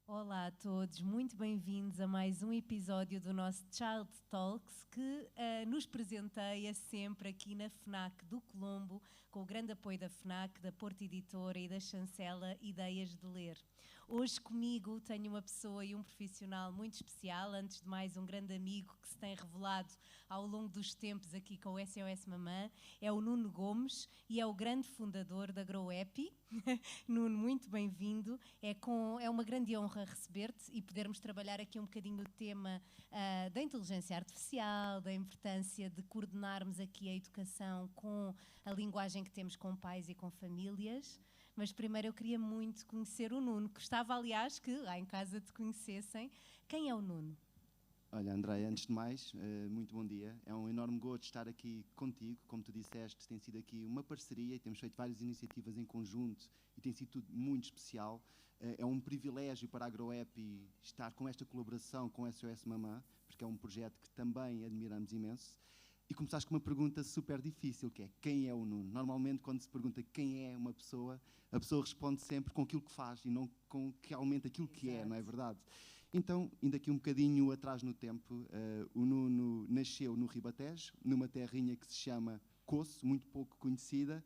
Olá a todos, muito bem-vindos a mais um episódio do nosso Child Talks que nos presenteia sempre aqui na FNAC do Colombo, com o grande apoio da FNAC, da Porto Editora e da chancela Ideias de Ler. Hoje comigo tenho uma pessoa e um profissional muito especial, antes de mais um grande amigo que se tem revelado ao longo dos tempos aqui com o SOS Mamã, é o Nuno Gomes e é o grande fundador da GrowHappy. Nuno, muito bem-vindo, é uma grande honra receber-te e podermos trabalhar aqui um bocadinho o tema da inteligência artificial, da importância de coordenarmos aqui a educação com a linguagem que temos com pais e com famílias. Mas primeiro eu queria muito conhecer o Nuno. Gostava, aliás, que lá em casa te conhecessem. Quem é o Nuno? Olha, André, antes de mais, muito bom dia. É um enorme gosto estar aqui contigo. Como tu disseste, tem sido aqui uma parceria e temos feito várias iniciativas em conjunto e tem sido tudo muito especial. É um privilégio para a GrowHappy estar com esta colaboração com a SOS Mamã, porque é um projeto que também admiramos imenso. E começaste com uma pergunta super difícil, que é quem é o Nuno? Normalmente, quando se pergunta quem é uma pessoa, a pessoa responde sempre com aquilo que faz e não com realmente aquilo que é, não é verdade? Então, indo aqui um bocadinho atrás no tempo, o Nuno nasceu no Ribatejo, numa terrinha que se chama Coço, muito pouco conhecida,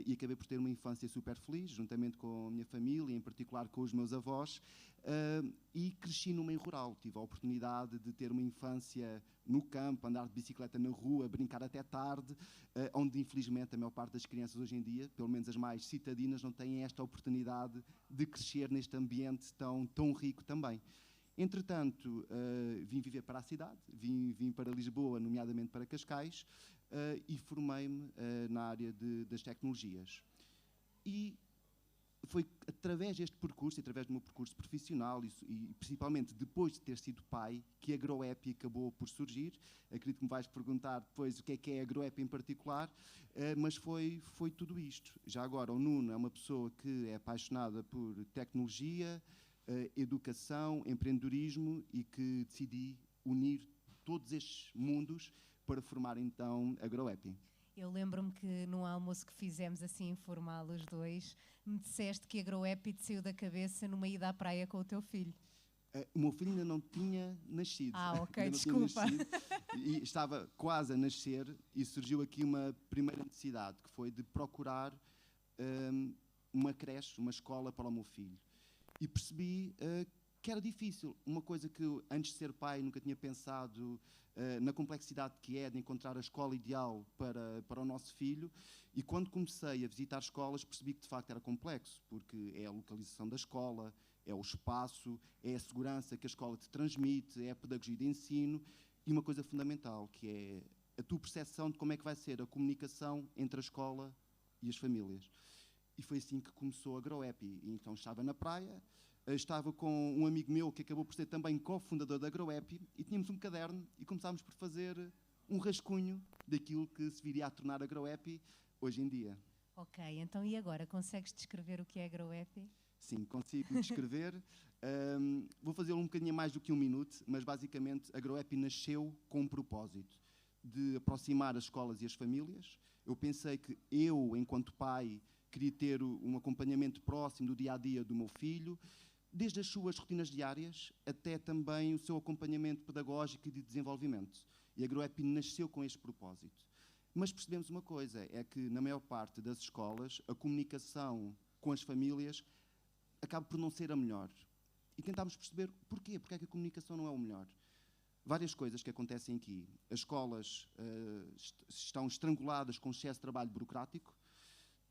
e acabei por ter uma infância super feliz, juntamente com a minha família, em particular com os meus avós, e cresci no meio rural. Tive a oportunidade de ter uma infância no campo, andar de bicicleta na rua, brincar até tarde, onde infelizmente a maior parte das crianças hoje em dia, pelo menos as mais citadinas, não têm esta oportunidade de crescer neste ambiente tão rico também. Entretanto, vim viver para a cidade, vim para Lisboa, nomeadamente para Cascais, e formei-me na área das tecnologias. E foi através deste percurso, através do meu percurso profissional e principalmente depois de ter sido pai, que a GrowHappy acabou por surgir. Acredito que me vais perguntar depois o que é a GrowHappy em particular, mas foi tudo isto. Já agora, o Nuno é uma pessoa que é apaixonada por tecnologia, educação, empreendedorismo e que decidi unir todos estes mundos para formar então a GrowHappy. Eu lembro-me que num almoço que fizemos assim informal os dois, me disseste que a GrowHappy te saiu da cabeça numa ida à praia com o teu filho. O meu filho ainda não tinha nascido. Ok, desculpa. E estava quase a nascer e surgiu aqui uma primeira necessidade, que foi de procurar uma creche, uma escola para o meu filho. E percebi que era difícil. Uma coisa que eu, antes de ser pai, nunca tinha pensado na complexidade que é de encontrar a escola ideal para o nosso filho. E quando comecei a visitar escolas, percebi que de facto era complexo, porque é a localização da escola, é o espaço, é a segurança que a escola te transmite, é a pedagogia de ensino e uma coisa fundamental, que é a tua percepção de como é que vai ser a comunicação entre a escola e as famílias. E foi assim que começou a GrowHappy. Então estava na praia, estava com um amigo meu que acabou por ser também cofundador da GrowHappy e tínhamos um caderno e começámos por fazer um rascunho daquilo que se viria a tornar a GrowHappy hoje em dia. Ok, então e agora? Consegues descrever o que é a GrowHappy? Sim, consigo descrever. Vou fazê-lo um bocadinho mais do que um minuto, mas basicamente a GrowHappy nasceu com um propósito de aproximar as escolas e as famílias. Eu pensei que eu, enquanto pai, queria ter um acompanhamento próximo do dia-a-dia do meu filho, desde as suas rotinas diárias até também o seu acompanhamento pedagógico e de desenvolvimento. E a GrowHappy nasceu com este propósito. Mas percebemos uma coisa, é que na maior parte das escolas a comunicação com as famílias acaba por não ser a melhor. E tentámos perceber porquê, porque é que a comunicação não é o melhor. Várias coisas que acontecem aqui. As escolas estão estranguladas com excesso de trabalho burocrático,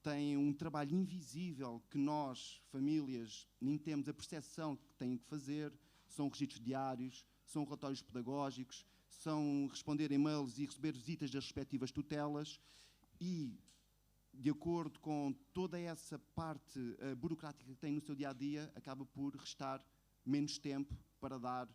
têm um trabalho invisível que nós, famílias, nem temos a percepção que têm que fazer, são registros diários, são relatórios pedagógicos, são responder e-mails e receber visitas das respectivas tutelas e, de acordo com toda essa parte burocrática que tem no seu dia-a-dia, acaba por restar menos tempo para dar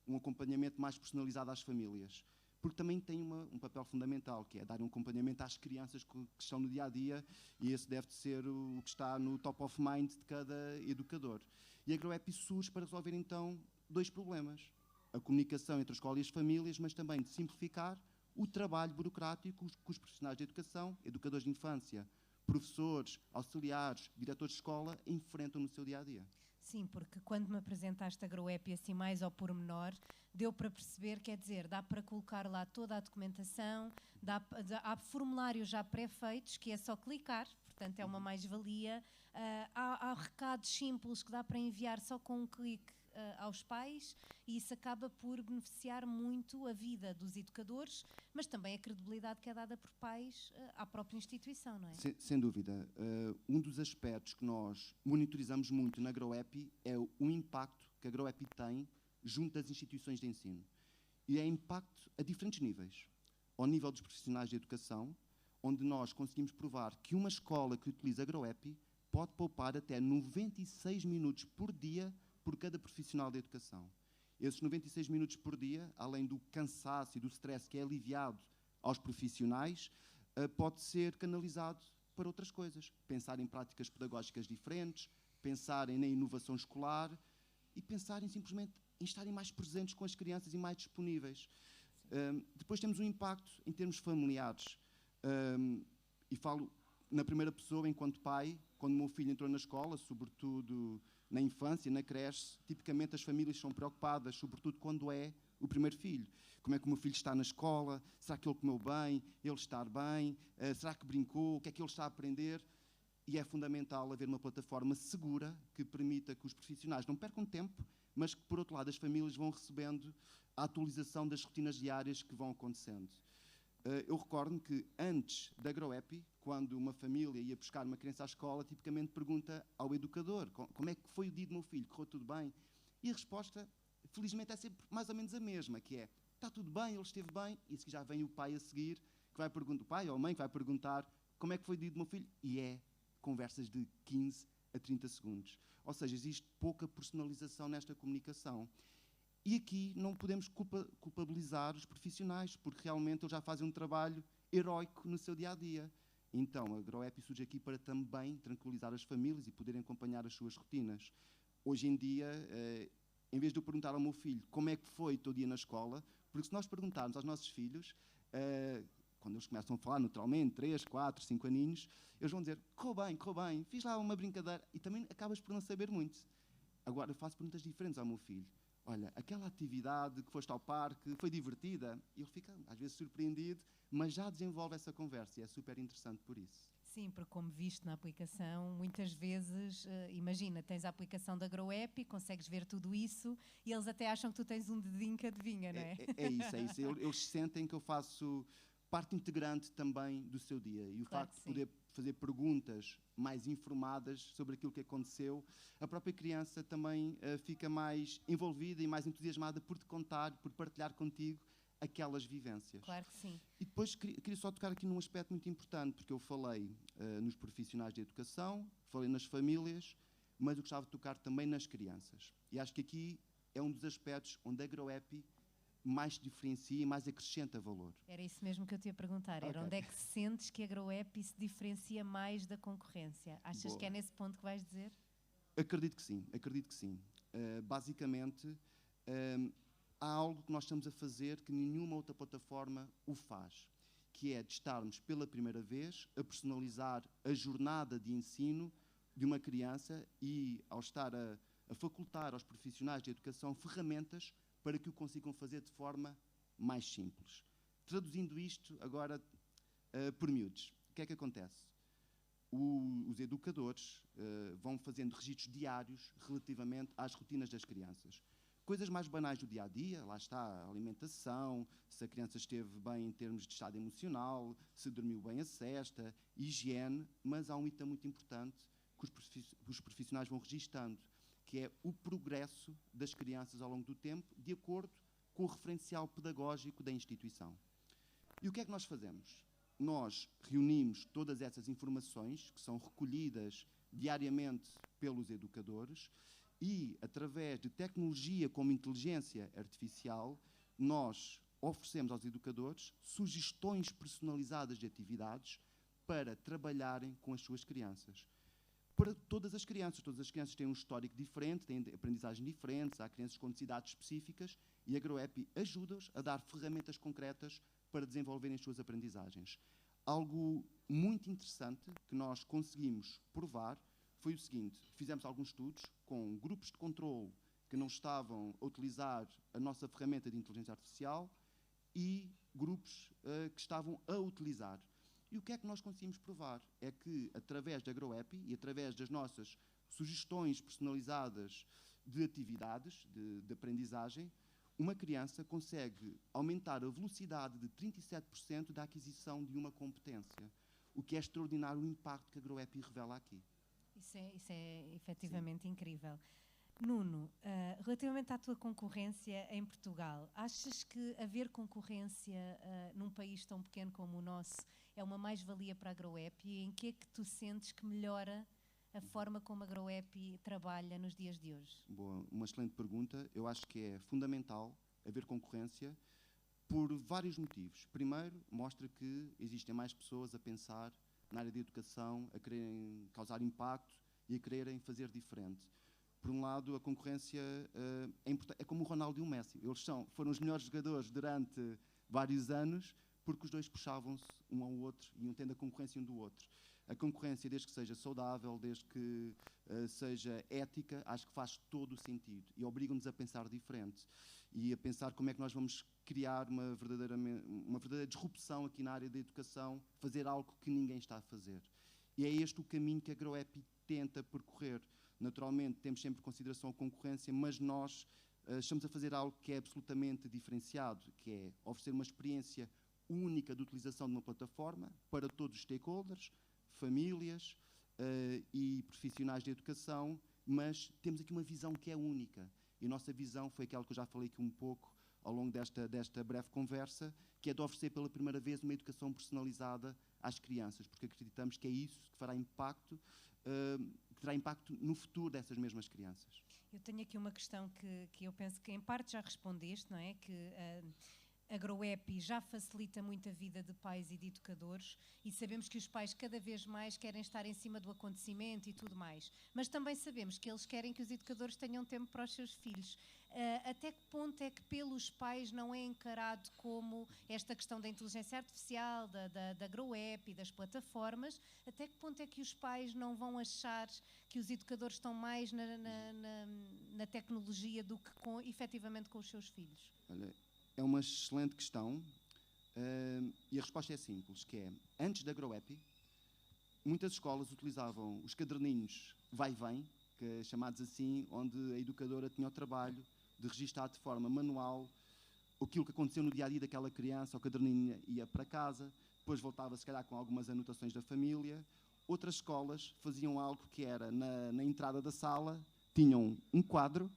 um acompanhamento mais personalizado às famílias. Porque também tem um papel fundamental, que é dar um acompanhamento às crianças que estão no dia-a-dia, e esse deve ser o que está no top of mind de cada educador. E a GrowHappy surge para resolver, então, dois problemas. a comunicação entre a escola e as famílias, mas também de simplificar o trabalho burocrático que os profissionais de educação, educadores de infância, professores, auxiliares, diretores de escola, enfrentam no seu dia-a-dia. Sim, porque quando me apresentaste a GrowHappy assim mais ao pormenor, deu para perceber, quer dizer, dá para colocar lá toda a documentação, há formulários já pré-feitos, que é só clicar, portanto é uma mais-valia. Há recados simples que dá para enviar só com um clique aos pais, e isso acaba por beneficiar muito a vida dos educadores, mas também a credibilidade que é dada por pais à própria instituição, não é? Sem dúvida. Um dos aspectos que nós monitorizamos muito na GrowHappy é o impacto que a GrowHappy tem junto das instituições de ensino. E é impacto a diferentes níveis. Ao nível dos profissionais de educação, onde nós conseguimos provar que uma escola que utiliza a GrowHappy pode poupar até 96 minutos por dia por cada profissional de educação. Esses 96 minutos por dia, além do cansaço e do stress que é aliviado aos profissionais, pode ser canalizado para outras coisas. Pensar em práticas pedagógicas diferentes, pensarem na inovação escolar e pensarem simplesmente em estarem mais presentes com as crianças e mais disponíveis. Depois temos um impacto em termos familiares. E falo na primeira pessoa, enquanto pai, quando o meu filho entrou na escola, sobretudo na infância, na creche, tipicamente as famílias são preocupadas, sobretudo quando é o primeiro filho. Como é que o meu filho está na escola? Será que ele comeu bem? Ele está bem? Será que brincou? O que é que ele está a aprender? E é fundamental haver uma plataforma segura que permita que os profissionais não percam tempo, mas que, por outro lado, as famílias vão recebendo a atualização das rotinas diárias que vão acontecendo. Eu recordo que antes da GrowHappy, quando uma família ia buscar uma criança à escola, tipicamente pergunta ao educador como é que foi o dia do meu filho, correu tudo bem? E a resposta, felizmente, é sempre mais ou menos a mesma, que é, está tudo bem, ele esteve bem, e se já vem o pai a seguir, que vai perguntar, o pai ou a mãe que vai perguntar como é que foi o dia do meu filho, e é conversas de 15 a 30 segundos. Ou seja, existe pouca personalização nesta comunicação. E aqui não podemos culpabilizar os profissionais, porque realmente eles já fazem um trabalho heróico no seu dia-a-dia. Então, a GrowHappy surge aqui para também tranquilizar as famílias e poderem acompanhar as suas rotinas. Hoje em dia, em vez de eu perguntar ao meu filho como é que foi o teu dia na escola, porque se nós perguntarmos aos nossos filhos, quando eles começam a falar naturalmente, 3, 4, 5 aninhos, eles vão dizer, correu bem, fiz lá uma brincadeira, e também acabas por não saber muito. Agora, eu faço perguntas diferentes ao meu filho. Olha, aquela atividade que foste ao parque foi divertida? E ele fica, às vezes, surpreendido, mas já desenvolve essa conversa e é super interessante por isso. Sim, porque como viste na aplicação, muitas vezes, imagina, tens a aplicação da GrowHappy, consegues ver tudo isso e eles até acham que tu tens um dedinho que adivinha, não é? É isso. Eles sentem que eu faço parte integrante também do seu dia. E o facto de poder fazer perguntas mais informadas sobre aquilo que aconteceu, a própria criança também fica mais envolvida e mais entusiasmada por te contar, por partilhar contigo aquelas vivências. Claro que sim. E depois queria só tocar aqui num aspecto muito importante, porque eu falei nos profissionais de educação, falei nas famílias, mas eu gostava de tocar também nas crianças. E acho que aqui é um dos aspectos onde a GrowHappy mais se diferencia e mais acrescenta valor. Era isso mesmo que eu te ia perguntar. Era onde é que sentes que a GrowHappy se diferencia mais da concorrência? Achas que é nesse ponto que vais dizer? Acredito que sim. Basicamente, há algo que nós estamos a fazer que nenhuma outra plataforma o faz, que é de estarmos pela primeira vez a personalizar a jornada de ensino de uma criança e ao estar a facultar aos profissionais de educação ferramentas para que o consigam fazer de forma mais simples. Traduzindo isto agora por miúdos, o que é que acontece? Os educadores vão fazendo registros diários relativamente às rotinas das crianças. Coisas mais banais do dia-a-dia, lá está a alimentação, se a criança esteve bem em termos de estado emocional, se dormiu bem a sesta, higiene, mas há um item muito importante que os profissionais vão registando, que é o progresso das crianças ao longo do tempo, de acordo com o referencial pedagógico da instituição. E o que é que nós fazemos? Nós reunimos todas essas informações, que são recolhidas diariamente pelos educadores, e, através de tecnologia como inteligência artificial, nós oferecemos aos educadores sugestões personalizadas de atividades para trabalharem com as suas crianças. para todas as crianças. Todas as crianças têm um histórico diferente, têm aprendizagens diferentes, há crianças com necessidades específicas e a AgroApp ajuda-os a dar ferramentas concretas para desenvolverem as suas aprendizagens. Algo muito interessante que nós conseguimos provar foi o seguinte: fizemos alguns estudos com grupos de controle que não estavam a utilizar a nossa ferramenta de inteligência artificial e grupos que estavam a utilizar. E o que é que nós conseguimos provar? É que, através da AgroApp e através das nossas sugestões personalizadas de atividades, de aprendizagem, uma criança consegue aumentar a velocidade de 37% da aquisição de uma competência. O que é extraordinário o impacto que a AgroApp revela aqui. Isso é efetivamente incrível. Nuno, relativamente à tua concorrência em Portugal, achas que haver concorrência num país tão pequeno como o nosso é uma mais-valia para a AgroApp e em que é que tu sentes que melhora a forma como a AgroApp trabalha nos dias de hoje? Boa, uma excelente pergunta. Eu acho que é fundamental haver concorrência por vários motivos. Primeiro, mostra que existem mais pessoas a pensar na área de educação, a quererem causar impacto e a quererem fazer diferente. Por um lado, a concorrência é como o Ronaldo e o Messi. Eles foram os melhores jogadores durante vários anos porque os dois puxavam-se um ao outro e iam tendo a concorrência um do outro. A concorrência, desde que seja saudável, desde que seja ética, acho que faz todo o sentido e obriga-nos a pensar diferente e a pensar como é que nós vamos criar uma verdadeira disrupção aqui na área da educação, fazer algo que ninguém está a fazer. E é este o caminho que a AgroApp tenta percorrer. Naturalmente, temos sempre em consideração a concorrência, mas nós estamos a fazer algo que é absolutamente diferenciado, que é oferecer uma experiência única de utilização de uma plataforma para todos os stakeholders, famílias e profissionais de educação, mas temos aqui uma visão que é única. E a nossa visão foi aquela que eu já falei aqui um pouco ao longo desta breve conversa, que é de oferecer pela primeira vez uma educação personalizada às crianças, porque acreditamos que é isso que fará impacto, que terá impacto no futuro dessas mesmas crianças. Eu tenho aqui uma questão que eu penso que em parte já respondeste, não é? Que a AgroApp já facilita muito a vida de pais e de educadores e sabemos que os pais cada vez mais querem estar em cima do acontecimento e tudo mais. Mas também sabemos que eles querem que os educadores tenham tempo para os seus filhos. Até que ponto é que pelos pais não é encarado como esta questão da inteligência artificial, da AgroApp e das plataformas, até que ponto é que os pais não vão achar que os educadores estão mais na tecnologia do que efetivamente com os seus filhos? Olha, é uma excelente questão e a resposta é simples, que é, antes da AgroApp, muitas escolas utilizavam os caderninhos vai-vem, chamados assim, onde a educadora tinha o trabalho de registar de forma manual aquilo que aconteceu no dia-a-dia daquela criança. O caderninho ia para casa, depois voltava se calhar com algumas anotações da família. Outras escolas faziam algo que era, na entrada da sala, tinham um quadro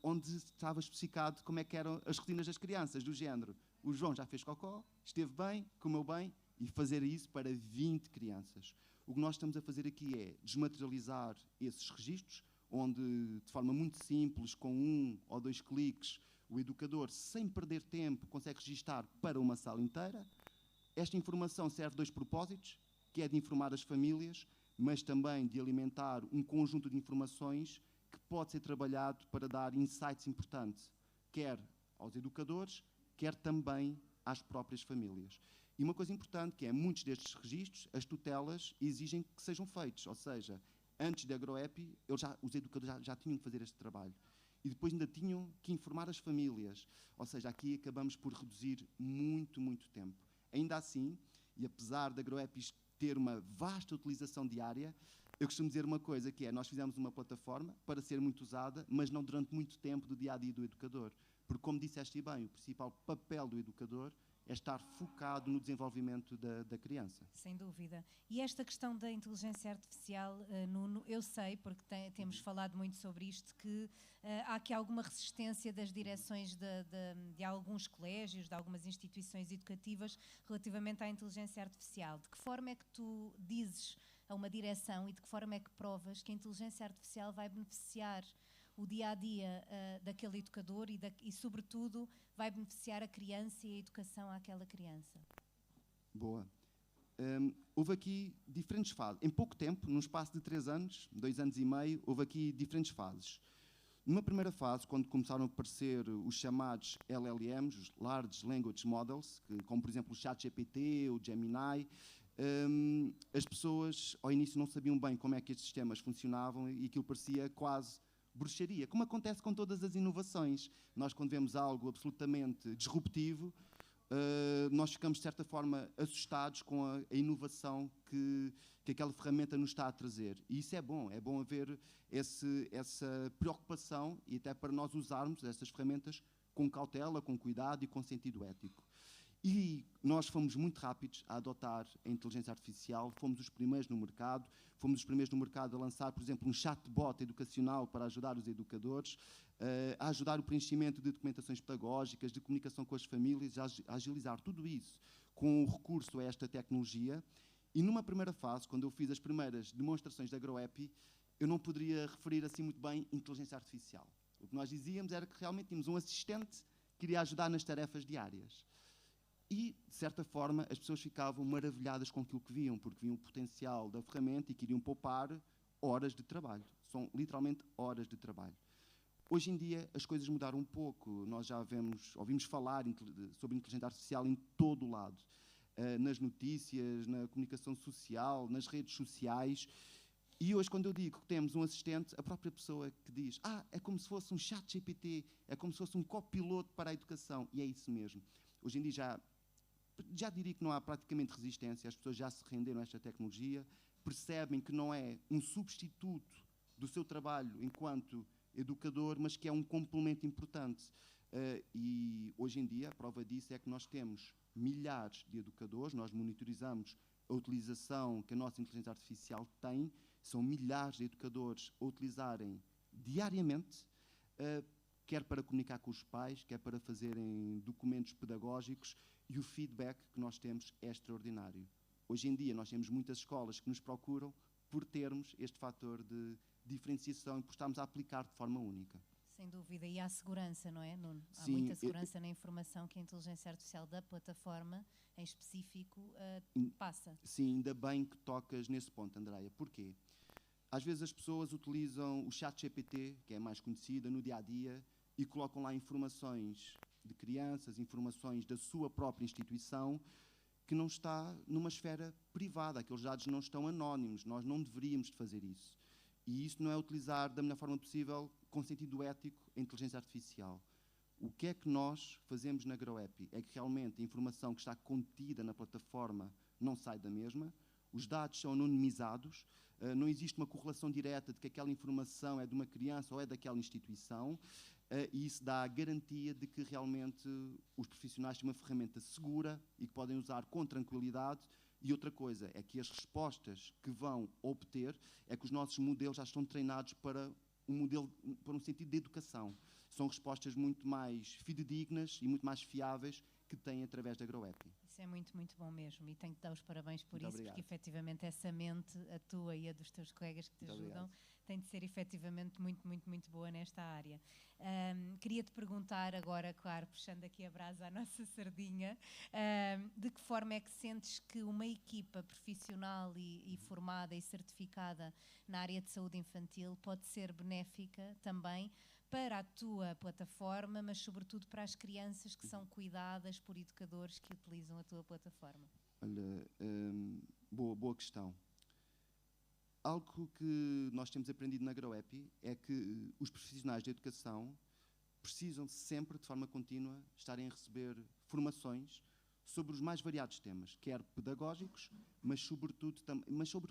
onde estava especificado como é que eram as rotinas das crianças, do género: o João já fez cocó, esteve bem, comeu bem, e fazer isso para 20 crianças. O que nós estamos a fazer aqui é desmaterializar esses registros, onde, de forma muito simples, com 1 ou 2 cliques, o educador, sem perder tempo, consegue registar para uma sala inteira. Esta informação serve a 2 propósitos, que é de informar as famílias, mas também de alimentar um conjunto de informações que pode ser trabalhado para dar insights importantes, quer aos educadores, quer também às próprias famílias. E uma coisa importante, que é, muitos destes registros, as tutelas exigem que sejam feitos, ou seja, antes da AgroApp, os educadores já tinham que fazer este trabalho. E depois ainda tinham que informar as famílias. Ou seja, aqui acabamos por reduzir muito, muito tempo. Ainda assim, e apesar da AgroApp ter uma vasta utilização diária, eu costumo dizer uma coisa, que é: nós fizemos uma plataforma para ser muito usada, mas não durante muito tempo do dia-a-dia do educador. Porque, como disseste bem, o principal papel do educador é estar focado no desenvolvimento da criança. Sem dúvida. E esta questão da inteligência artificial, Nuno, eu sei, porque temos falado muito sobre isto, que há aqui alguma resistência das direções de alguns colégios, de algumas instituições educativas, relativamente à inteligência artificial. De que forma é que tu dizes a uma direção e de que forma é que provas que a inteligência artificial vai beneficiar o dia-a-dia daquele educador e, sobretudo, vai beneficiar a criança e a educação àquela criança? Boa. houve aqui diferentes fases. Em pouco tempo, num espaço de 3 anos, 2 anos e meio, houve aqui diferentes fases. Numa primeira fase, quando começaram a aparecer os chamados LLMs, os Large Language Models, como por exemplo o ChatGPT, o Gemini, as pessoas ao início não sabiam bem como é que estes sistemas funcionavam e aquilo parecia quase bruxaria, como acontece com todas as inovações. Nós, quando vemos algo absolutamente disruptivo, nós ficamos, de certa forma, assustados com a inovação que aquela ferramenta nos está a trazer. E isso é bom haver essa preocupação e até para nós usarmos essas ferramentas com cautela, com cuidado e com sentido ético. E nós fomos muito rápidos a adotar a inteligência artificial, fomos os primeiros no mercado a lançar, por exemplo, um chatbot educacional para ajudar os educadores, a ajudar o preenchimento de documentações pedagógicas, de comunicação com as famílias, a agilizar tudo isso com o recurso a esta tecnologia. E numa primeira fase, quando eu fiz as primeiras demonstrações da GrowHappy, eu não poderia referir assim muito bem inteligência artificial. O que nós dizíamos era que realmente tínhamos um assistente que iria ajudar nas tarefas diárias. E, de certa forma, as pessoas ficavam maravilhadas com aquilo que viam, porque viam o potencial da ferramenta e queriam poupar horas de trabalho. São literalmente horas de trabalho. Hoje em dia as coisas mudaram um pouco. Nós já ouvimos falar sobre inteligência artificial em todo o lado. Nas notícias, na comunicação social, nas redes sociais. E hoje, quando eu digo que temos um assistente, a própria pessoa que diz é como se fosse um ChatGPT, é como se fosse um copiloto para a educação. E é isso mesmo. Hoje em dia já diria que não há praticamente resistência, as pessoas já se renderam a esta tecnologia, percebem que não é um substituto do seu trabalho enquanto educador, mas que é um complemento importante. E hoje em dia a prova disso é que nós temos milhares de educadores, nós monitorizamos a utilização que a nossa inteligência artificial tem, são milhares de educadores a utilizarem diariamente, quer para comunicar com os pais, quer para fazerem documentos pedagógicos, e o feedback que nós temos é extraordinário. Hoje em dia nós temos muitas escolas que nos procuram por termos este fator de diferenciação e por estarmos a aplicar de forma única. Sem dúvida. E há segurança, não é, Nuno? Há Sim, muita segurança na informação que a inteligência artificial da plataforma, em específico, passa. Sim, ainda bem que tocas nesse ponto, Andreia. Porquê? Às vezes as pessoas utilizam o ChatGPT, que é mais conhecida, no dia-a-dia, e colocam lá informações de crianças, informações da sua própria instituição, que não está numa esfera privada. Aqueles dados não estão anónimos. Nós não deveríamos de fazer isso. E isso não é utilizar da melhor forma possível, com sentido ético, a inteligência artificial. O que é que nós fazemos na GrowHappy? É que realmente a informação que está contida na plataforma não sai da mesma, os dados são anonimizados, não existe uma correlação direta de que aquela informação é de uma criança ou é daquela instituição, e isso dá a garantia de que realmente os profissionais têm uma ferramenta segura e que podem usar com tranquilidade. E outra coisa é que as respostas que vão obter é que os nossos modelos já estão treinados para um sentido de educação. São respostas muito mais fidedignas e muito mais fiáveis que têm através da GrowHappy. Isso é muito, muito bom mesmo, e tenho que dar os parabéns por Muito isso, obrigado. porque efetivamente essa mente, a tua e a dos teus colegas que te Muito ajudam, obrigado. tem de ser efetivamente muito, muito, muito boa nesta área. Queria-te perguntar agora, claro, puxando aqui a brasa à nossa sardinha, de que forma é que sentes que uma equipa profissional e formada e certificada na área de saúde infantil pode ser benéfica também para a tua plataforma, mas sobretudo para as crianças que são cuidadas por educadores que utilizam a tua plataforma? Olha, boa questão. Algo que nós temos aprendido na GrowHappy é que os profissionais de educação precisam sempre, de forma contínua, estarem a receber formações sobre os mais variados temas, quer pedagógicos, mas sobre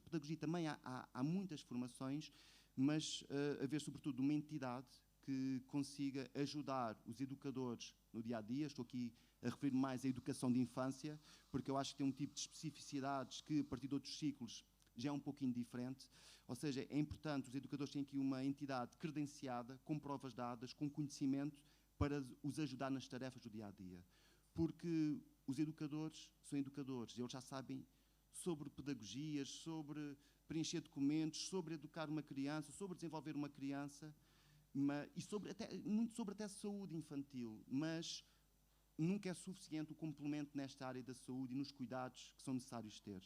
pedagogia também há muitas formações, mas haver sobretudo uma entidade que consiga ajudar os educadores no dia-a-dia. Estou aqui a referir mais à educação de infância, porque eu acho que tem um tipo de especificidades que, a partir de outros ciclos, já é um pouquinho diferente. Ou seja, é importante, os educadores têm aqui uma entidade credenciada, com provas dadas, com conhecimento, para os ajudar nas tarefas do dia-a-dia. Porque os educadores são educadores, eles já sabem sobre pedagogias, sobre preencher documentos, sobre educar uma criança, sobre desenvolver uma criança, e muito sobre até saúde infantil, mas nunca é suficiente o complemento nesta área da saúde e nos cuidados que são necessários ter.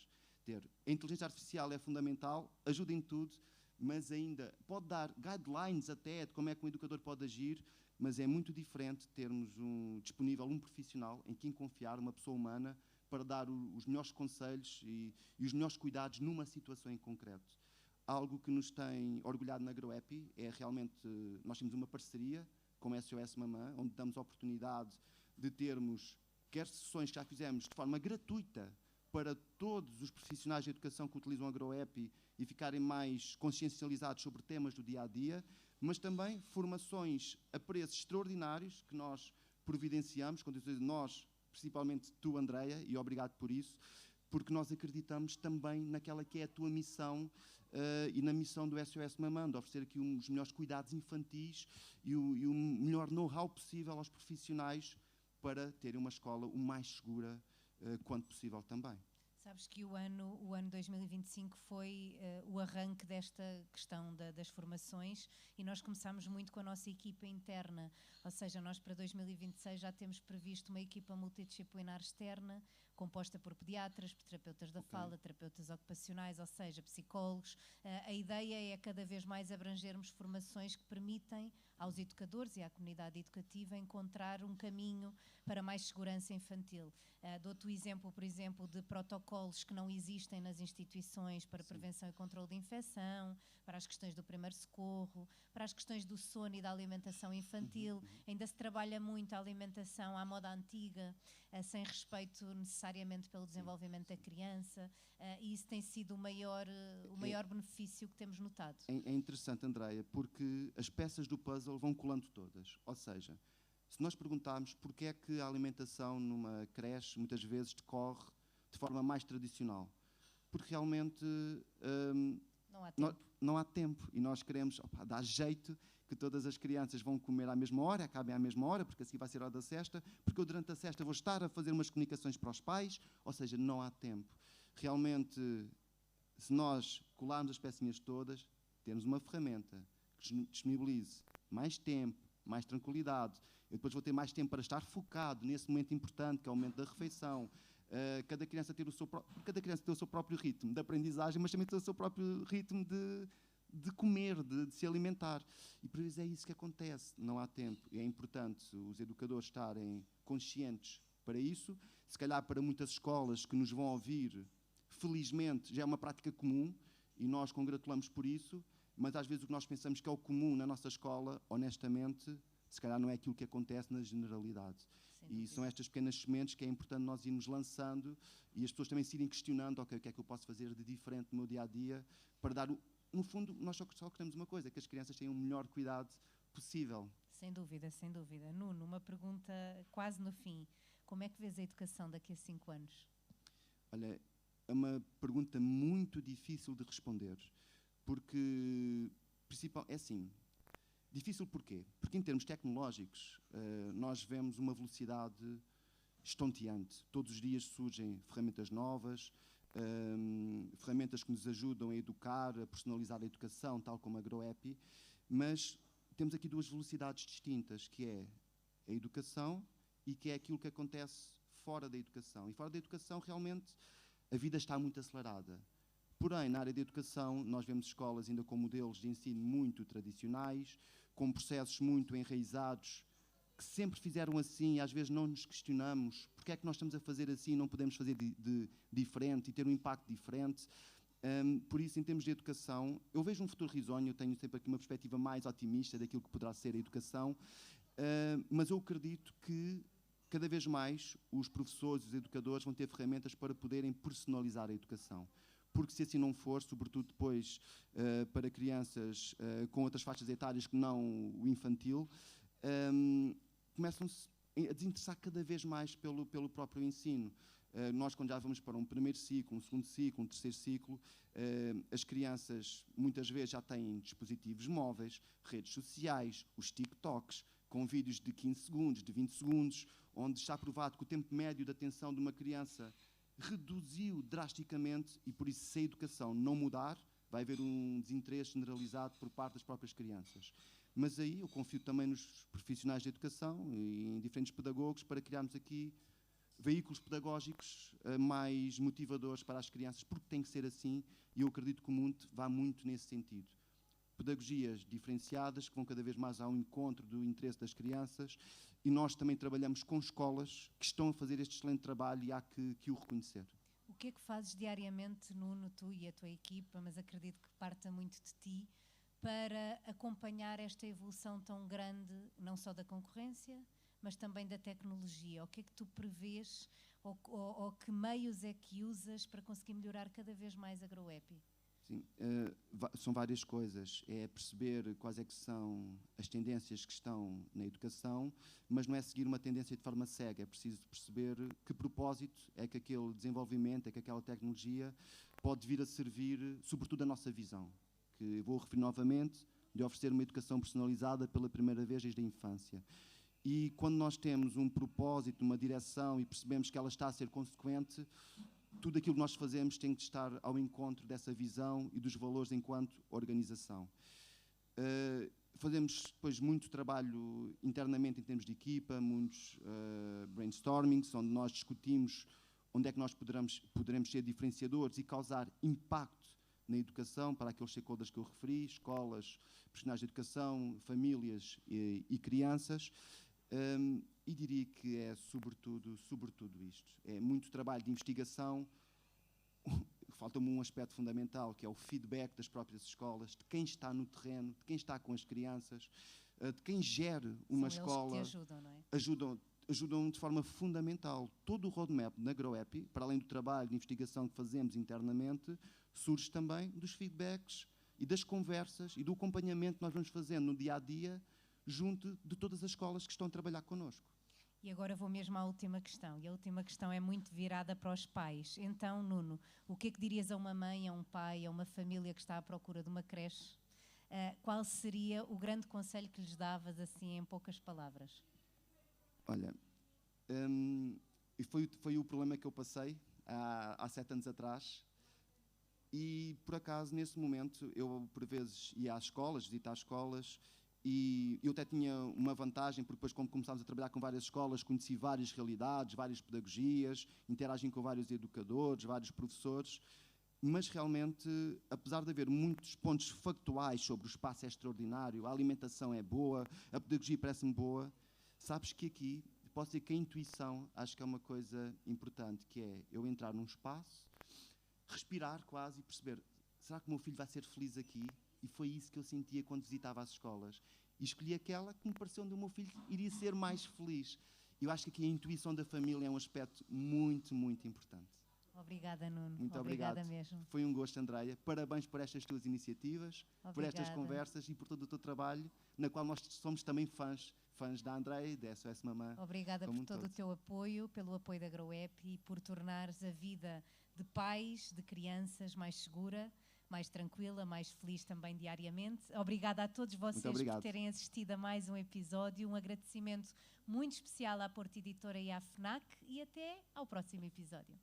A inteligência artificial é fundamental, ajuda em tudo, mas ainda pode dar guidelines até de como é que um educador pode agir, mas é muito diferente termos disponível um profissional em quem confiar, uma pessoa humana, para dar os melhores conselhos e os melhores cuidados numa situação em concreto. Algo que nos tem orgulhado na AgroEpi é realmente, nós temos uma parceria com a SOS Mamã, onde damos a oportunidade de termos, quer sessões que já fizemos de forma gratuita para todos os profissionais de educação que utilizam a AgroEpi e ficarem mais consciencializados sobre temas do dia-a-dia, mas também formações a preços extraordinários que nós providenciamos, quando eu digo nós, principalmente tu, Andreia, e obrigado por isso, porque nós acreditamos também naquela que é a tua missão e na missão do SOS Mamã, de oferecer aqui os melhores cuidados infantis e o melhor know-how possível aos profissionais para terem uma escola o mais segura quanto possível também. Sabes que o ano 2025 foi o arranque desta questão das formações e nós começámos muito com a nossa equipa interna, ou seja, nós para 2026 já temos previsto uma equipa multidisciplinar externa, composta por pediatras, por terapeutas da fala, terapeutas ocupacionais, ou seja, psicólogos. A ideia é cada vez mais abrangermos formações que permitem aos educadores e à comunidade educativa encontrar um caminho para mais segurança infantil. Dou-te o exemplo, por exemplo, de protocolos que não existem nas instituições para prevenção e controle de infecção, para as questões do primeiro socorro, para as questões do sono e da alimentação infantil. Ainda se trabalha muito a alimentação à moda antiga, sem respeito necessariamente pelo desenvolvimento da criança, e isso tem sido o maior benefício que temos notado. É interessante, Andreia, porque as peças do puzzle vão colando todas, ou seja, se nós perguntarmos porque é que a alimentação numa creche muitas vezes decorre de forma mais tradicional, porque realmente não há tempo e nós queremos dar jeito que todas as crianças vão comer à mesma hora, acabem à mesma hora, porque assim vai ser a hora da sesta, porque eu durante a sesta vou estar a fazer umas comunicações para os pais, ou seja, não há tempo. Realmente, se nós colarmos as pecinhas todas, temos uma ferramenta que disponibilize mais tempo, mais tranquilidade. Eu depois vou ter mais tempo para estar focado nesse momento importante, que é o momento da refeição. Cada criança tem o seu próprio ritmo de aprendizagem, mas também tem o seu próprio ritmo de comer, de se alimentar. E por vezes é isso que acontece, não há tempo. E é importante os educadores estarem conscientes para isso. Se calhar para muitas escolas que nos vão ouvir, felizmente já é uma prática comum e nós congratulamos por isso, mas às vezes o que nós pensamos que é o comum na nossa escola, honestamente, se calhar não é aquilo que acontece na generalidade. E são estas pequenas sementes que é importante nós irmos lançando e as pessoas também se irem questionando, ok, o que é que eu posso fazer de diferente no meu dia-a-dia para dar, no fundo, nós só queremos uma coisa, que as crianças tenham o melhor cuidado possível. Sem dúvida, sem dúvida. Nuno, uma pergunta quase no fim. Como é que vês a educação daqui a 5 anos? Olha, é uma pergunta muito difícil de responder, porque, é assim, difícil porquê? Porque em termos tecnológicos, nós vemos uma velocidade estonteante. Todos os dias surgem ferramentas novas, ferramentas que nos ajudam a educar, a personalizar a educação, tal como a AgroEpi, mas temos aqui duas velocidades distintas, que é a educação e que é aquilo que acontece fora da educação. E fora da educação, realmente, a vida está muito acelerada. Porém, na área da educação, nós vemos escolas ainda com modelos de ensino muito tradicionais, com processos muito enraizados, que sempre fizeram assim e às vezes não nos questionamos porque é que nós estamos a fazer assim e não podemos fazer de diferente e ter um impacto diferente. Por isso, em termos de educação, eu vejo um futuro risonho, eu tenho sempre aqui uma perspectiva mais otimista daquilo que poderá ser a educação, mas eu acredito que cada vez mais os professores e os educadores vão ter ferramentas para poderem personalizar a educação. Porque se assim não for, sobretudo depois para crianças com outras faixas etárias que não o infantil, começam-se a desinteressar cada vez mais pelo próprio ensino. Nós, quando já vamos para um primeiro ciclo, um segundo ciclo, um terceiro ciclo, as crianças muitas vezes já têm dispositivos móveis, redes sociais, os TikToks, com vídeos de 15 segundos, de 20 segundos, onde está provado que o tempo médio de atenção de uma criança reduziu drasticamente e, por isso, se a educação não mudar, vai haver um desinteresse generalizado por parte das próprias crianças. Mas aí eu confio também nos profissionais de educação e em diferentes pedagogos para criarmos aqui veículos pedagógicos mais motivadores para as crianças, porque tem que ser assim, e eu acredito que o mundo vá muito nesse sentido. Pedagogias diferenciadas, que vão cada vez mais ao encontro do interesse das crianças, e nós também trabalhamos com escolas que estão a fazer este excelente trabalho e há que o reconhecer. O que é que fazes diariamente, Nuno, tu e a tua equipa, mas acredito que parta muito de ti, para acompanhar esta evolução tão grande, não só da concorrência, mas também da tecnologia? O que é que tu prevês ou que meios é que usas para conseguir melhorar cada vez mais a GrowHappy? Sim, são várias coisas. É perceber quais é que são as tendências que estão na educação, mas não é seguir uma tendência de forma cega. É preciso perceber que propósito é que aquele desenvolvimento, é que aquela tecnologia pode vir a servir, sobretudo a nossa visão, que vou referir novamente, de oferecer uma educação personalizada pela primeira vez desde a infância. E quando nós temos um propósito, uma direção e percebemos que ela está a ser consequente, tudo aquilo que nós fazemos tem que estar ao encontro dessa visão e dos valores enquanto organização. Fazemos depois muito trabalho internamente em termos de equipa, muitos brainstormings, onde nós discutimos onde é que nós poderemos ser diferenciadores e causar impacto na educação para aqueles stakeholders que eu referi, escolas, profissionais de educação, famílias e crianças. E diria que é sobretudo isto. É muito trabalho de investigação. Falta-me um aspecto fundamental, que é o feedback das próprias escolas, de quem está no terreno, de quem está com as crianças, de quem gere uma escola. Eles que te ajudam, não é? Ajudam de forma fundamental. Todo o roadmap na GrowHappy, para além do trabalho de investigação que fazemos internamente, surge também dos feedbacks e das conversas e do acompanhamento que nós vamos fazendo no dia-a-dia junto de todas as escolas que estão a trabalhar connosco. E agora vou mesmo à última questão. E a última questão é muito virada para os pais. Então, Nuno, o que é que dirias a uma mãe, a um pai, a uma família que está à procura de uma creche? Qual seria o grande conselho que lhes davas, assim, em poucas palavras? Olha, foi o problema que eu passei há 7 anos atrás. E, por acaso, nesse momento, eu, por vezes, ia às escolas, visitar escolas, e eu até tinha uma vantagem, porque depois, quando começámos a trabalhar com várias escolas, conheci várias realidades, várias pedagogias, interagi com vários educadores, vários professores, mas realmente, apesar de haver muitos pontos factuais sobre o espaço é extraordinário, a alimentação é boa, a pedagogia parece-me boa, sabes que aqui, posso dizer que a intuição, acho que é uma coisa importante, que é eu entrar num espaço, respirar quase e perceber, será que o meu filho vai ser feliz aqui? E foi isso que eu sentia quando visitava as escolas. E escolhi aquela que me pareceu onde o meu filho iria ser mais feliz. Eu acho que aqui a intuição da família é um aspecto muito, muito importante. Obrigada, Nuno. Muito Obrigada obrigado. Mesmo. Foi um gosto, Andreia. Parabéns por estas tuas iniciativas, por estas conversas e por todo o teu trabalho, na qual nós somos também fãs da Andreia e da SOS Mamã. Obrigada por todo o teu apoio, pelo apoio da GrowHappy e por tornares a vida de pais, de crianças mais segura, mais tranquila, mais feliz também diariamente. Obrigada a todos vocês por terem assistido a mais um episódio. Um agradecimento muito especial à Porta Editora e à FNAC e até ao próximo episódio.